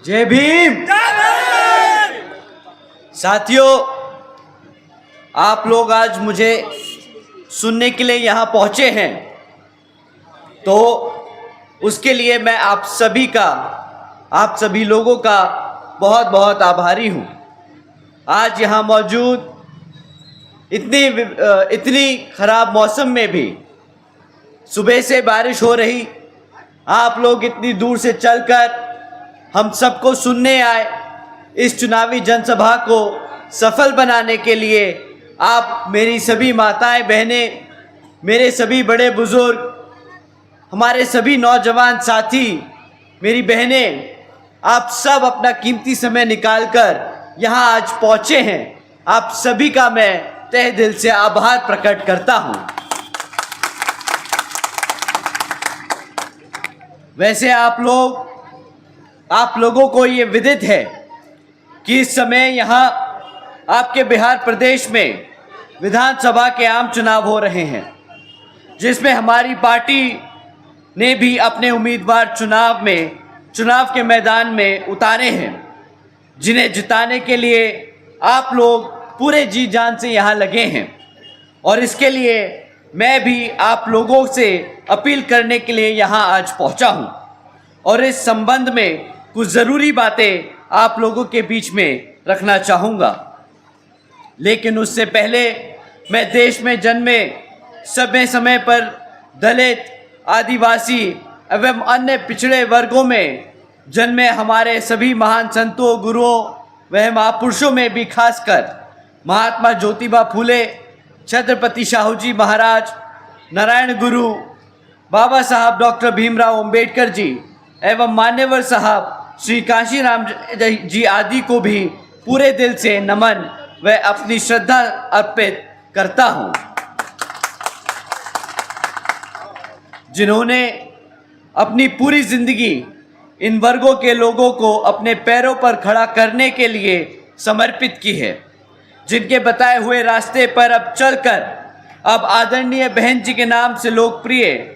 जय भीम। साथियों, आप लोग आज मुझे सुनने के लिए यहाँ पहुँचे हैं, तो उसके लिए मैं आप सभी लोगों का बहुत बहुत आभारी हूँ। आज यहाँ मौजूद इतनी खराब मौसम में भी सुबह से बारिश हो रही, आप लोग इतनी दूर से चलकर हम सबको सुनने आए। इस चुनावी जनसभा को सफल बनाने के लिए आप मेरी सभी माताएं बहनें, मेरे सभी बड़े बुजुर्ग, हमारे सभी नौजवान साथी, मेरी बहनें, आप सब अपना कीमती समय निकालकर यहाँ आज पहुँचे हैं। आप सभी का मैं तहे दिल से आभार प्रकट करता हूँ। वैसे आप लोगों को ये विदित है कि इस समय यहाँ आपके बिहार प्रदेश में विधानसभा के आम चुनाव हो रहे हैं, जिसमें हमारी पार्टी ने भी अपने उम्मीदवार चुनाव के मैदान में उतारे हैं, जिन्हें जिताने के लिए आप लोग पूरे जी जान से यहाँ लगे हैं। और इसके लिए मैं भी आप लोगों से अपील करने के लिए यहाँ आज पहुँचा हूँ और इस संबंध में कुछ ज़रूरी बातें आप लोगों के बीच में रखना चाहूँगा। लेकिन उससे पहले मैं देश में जन्मे समय पर दलित, आदिवासी एवं अन्य पिछड़े वर्गों में जन्मे हमारे सभी महान संतों, गुरुओं व महापुरुषों में भी खासकर महात्मा ज्योतिबा फूले, छत्रपति शाहू जी महाराज, नारायण गुरु, बाबा साहब डॉक्टर भीमराव अंबेडकर जी एवं मान्यवर साहब श्री काशीराम जी आदि को भी पूरे दिल से नमन व अपनी श्रद्धा अर्पित करता हूँ, जिन्होंने अपनी पूरी जिंदगी इन वर्गों के लोगों को अपने पैरों पर खड़ा करने के लिए समर्पित की है, जिनके बताए हुए रास्ते पर अब चलकर अब आदरणीय बहन जी के नाम से लोकप्रिय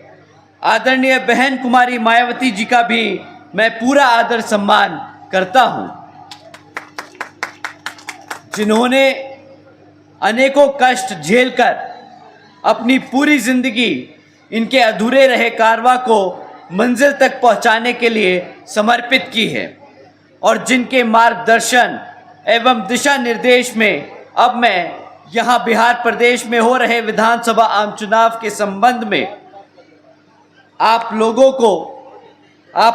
आदरणीय बहन कुमारी मायावती जी का भी मैं पूरा आदर सम्मान करता हूं, जिन्होंने अनेकों कष्ट झेलकर अपनी पूरी जिंदगी इनके अधूरे रहे कारवां को मंजिल तक पहुंचाने के लिए समर्पित की है और जिनके मार्गदर्शन एवं दिशा निर्देश में अब मैं यहाँ बिहार प्रदेश में हो रहे विधानसभा आम चुनाव के संबंध में आप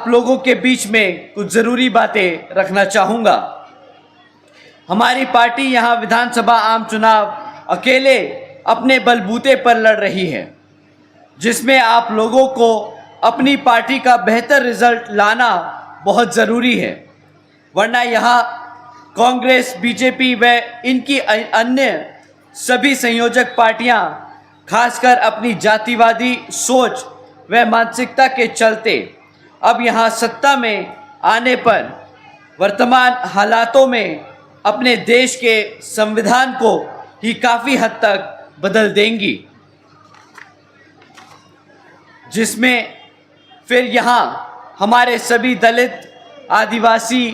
लोगों के बीच में कुछ ज़रूरी बातें रखना चाहूँगा। हमारी पार्टी यहाँ विधानसभा आम चुनाव अकेले अपने बलबूते पर लड़ रही है, जिसमें आप लोगों को अपनी पार्टी का बेहतर रिजल्ट लाना बहुत ज़रूरी है, वरना यहाँ कांग्रेस, बीजेपी व इनकी अन्य सभी संयोजक पार्टियां खासकर अपनी जातिवादी सोच व मानसिकता के चलते अब यहाँ सत्ता में आने पर वर्तमान हालातों में अपने देश के संविधान को ही काफ़ी हद तक बदल देंगी, जिसमें फिर यहाँ हमारे सभी दलित, आदिवासी,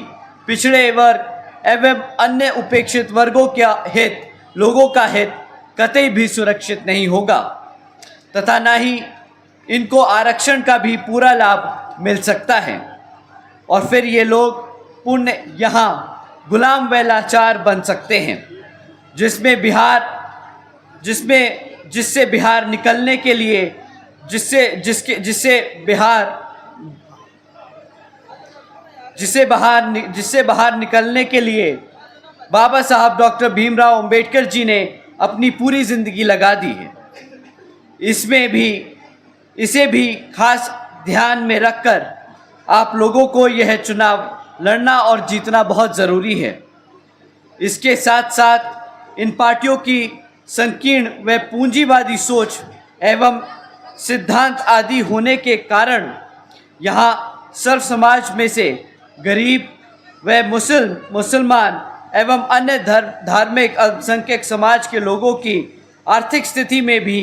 पिछड़े वर्ग एवं अन्य उपेक्षित वर्गों लोगों का हित कतई भी सुरक्षित नहीं होगा तथा न ही इनको आरक्षण का भी पूरा लाभ मिल सकता है और फिर ये लोग पूर्ण यहाँ गुलाम व लाचार बन सकते हैं, जिससे बिहार निकलने के लिए जिससे बाहर निकलने के लिए बाबा साहब डॉक्टर भीमराव अंबेडकर जी ने अपनी पूरी ज़िंदगी लगा दी है। इसे भी खास ध्यान में रखकर आप लोगों को यह चुनाव लड़ना और जीतना बहुत ज़रूरी है। इसके साथ साथ इन पार्टियों की संकीर्ण व पूंजीवादी सोच एवं सिद्धांत आदि होने के कारण यहाँ सर्व समाज में से गरीब व मुसलमान एवं अन्य धार्मिक अल्पसंख्यक समाज के लोगों की आर्थिक स्थिति में भी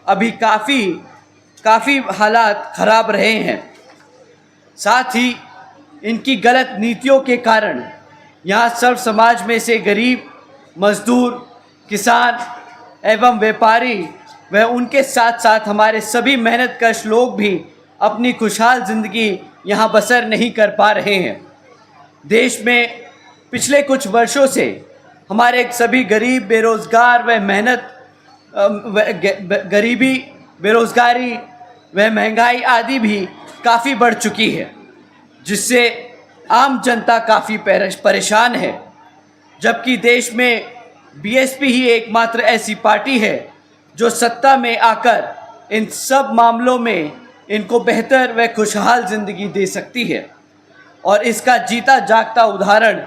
अभी काफ़ी हालात खराब रहे हैं। साथ ही इनकी गलत नीतियों के कारण यहाँ सर्व समाज में से गरीब, मजदूर, किसान एवं व्यापारी व उनके साथ साथ हमारे सभी मेहनतकश लोग भी अपनी खुशहाल ज़िंदगी यहाँ बसर नहीं कर पा रहे हैं। देश में पिछले कुछ वर्षों से हमारे सभी गरीब, बेरोज़गार व गरीबी, बेरोज़गारी व महंगाई आदि भी काफ़ी बढ़ चुकी है, जिससे आम जनता काफ़ी परेशान है। जबकि देश में बीएसपी ही एकमात्र ऐसी पार्टी है जो सत्ता में आकर इन सब मामलों में इनको बेहतर व खुशहाल ज़िंदगी दे सकती है। और इसका जीता जागता उदाहरण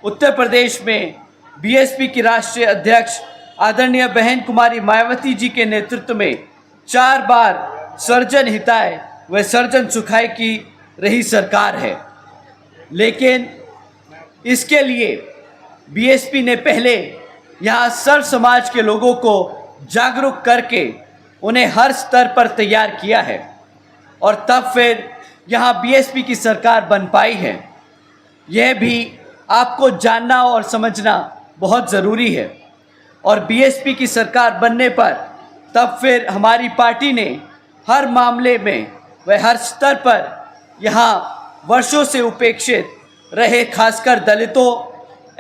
उत्तर प्रदेश में बीएसपी की राष्ट्रीय अध्यक्ष आदरणीय बहन कुमारी मायावती जी के नेतृत्व में 4 बार सर्जन हिताय व सर्जन सुखाय की रही सरकार है। लेकिन इसके लिए बीएसपी ने पहले यहाँ सर्व समाज के लोगों को जागरूक करके उन्हें हर स्तर पर तैयार किया है और तब फिर यहाँ बीएसपी की सरकार बन पाई है। यह भी आपको जानना और समझना बहुत ज़रूरी है। और बीएसपी की सरकार बनने पर तब फिर हमारी पार्टी ने हर मामले में व हर स्तर पर यहाँ वर्षों से उपेक्षित रहे खासकर दलितों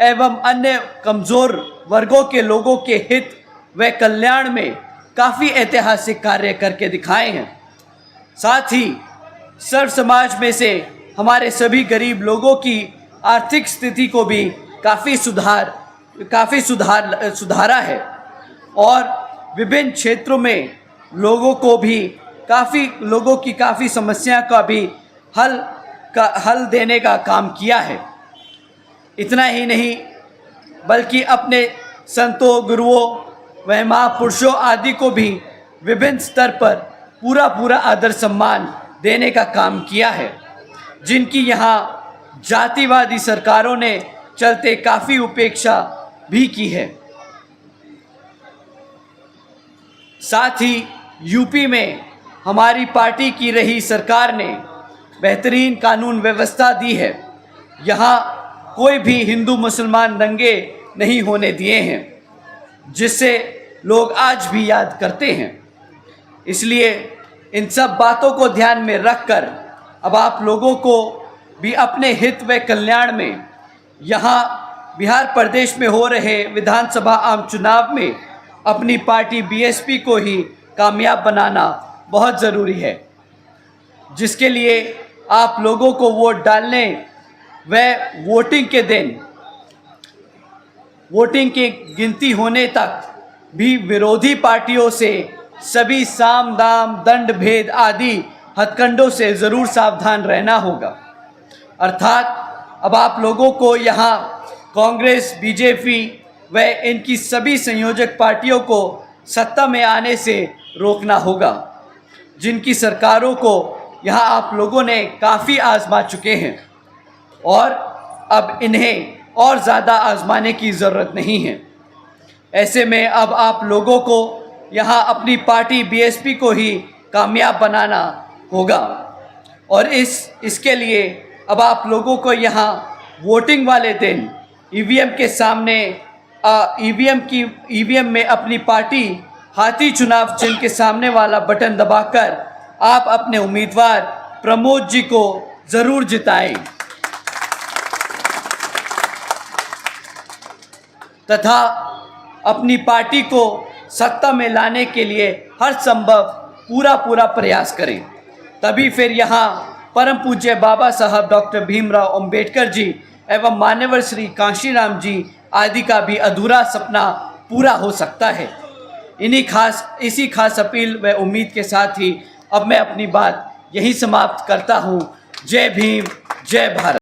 एवं अन्य कमज़ोर वर्गों के लोगों के हित व कल्याण में काफ़ी ऐतिहासिक कार्य करके दिखाए हैं। साथ ही सर्व समाज में से हमारे सभी गरीब लोगों की आर्थिक स्थिति को भी काफ़ी सुधारा है और विभिन्न क्षेत्रों में लोगों की काफ़ी समस्या का भी हल देने का काम किया है। इतना ही नहीं बल्कि अपने संतों, गुरुओं व महापुरुषों आदि को भी विभिन्न स्तर पर पूरा आदर सम्मान देने का काम किया है, जिनकी यहाँ जातिवादी सरकारों ने चलते काफ़ी उपेक्षा भी की है। साथ ही यूपी में हमारी पार्टी की रही सरकार ने बेहतरीन कानून व्यवस्था दी है। यहाँ कोई भी हिंदू मुसलमान दंगे नहीं होने दिए हैं, जिससे लोग आज भी याद करते हैं। इसलिए इन सब बातों को ध्यान में रखकर अब आप लोगों को भी अपने हित व कल्याण में यहाँ बिहार प्रदेश में हो रहे विधानसभा आम चुनाव में अपनी पार्टी बीएसपी को ही कामयाब बनाना बहुत ज़रूरी है, जिसके लिए आप लोगों को वोट डालने व वोटिंग के दिन वोटिंग की गिनती होने तक भी विरोधी पार्टियों से सभी साम दाम दंड भेद आदि हथकंडों से ज़रूर सावधान रहना होगा। अर्थात अब आप लोगों को यहाँ कांग्रेस, बीजेपी व इनकी सभी संयोजक पार्टियों को सत्ता में आने से रोकना होगा, जिनकी सरकारों को यहाँ आप लोगों ने काफ़ी आजमा चुके हैं और अब इन्हें और ज़्यादा आजमाने की ज़रूरत नहीं है। ऐसे में अब आप लोगों को यहाँ अपनी पार्टी बीएसपी को ही कामयाब बनाना होगा और इसके लिए अब आप लोगों को यहाँ वोटिंग वाले दिन ईवीएम के सामने ईवीएम में अपनी पार्टी हाथी चुनाव चिन्ह के सामने वाला बटन दबाकर आप अपने उम्मीदवार प्रमोद जी को ज़रूर जिताएं तथा अपनी पार्टी को सत्ता में लाने के लिए हर संभव पूरा प्रयास करें। तभी फिर यहाँ परम पूज्य बाबा साहब डॉक्टर भीमराव अंबेडकर जी एवं मान्यवर श्री कांशीराम जी आदि का भी अधूरा सपना पूरा हो सकता है। इसी खास अपील व उम्मीद के साथ ही अब मैं अपनी बात यहीं समाप्त करता हूँ। जय भीम, जय भारत।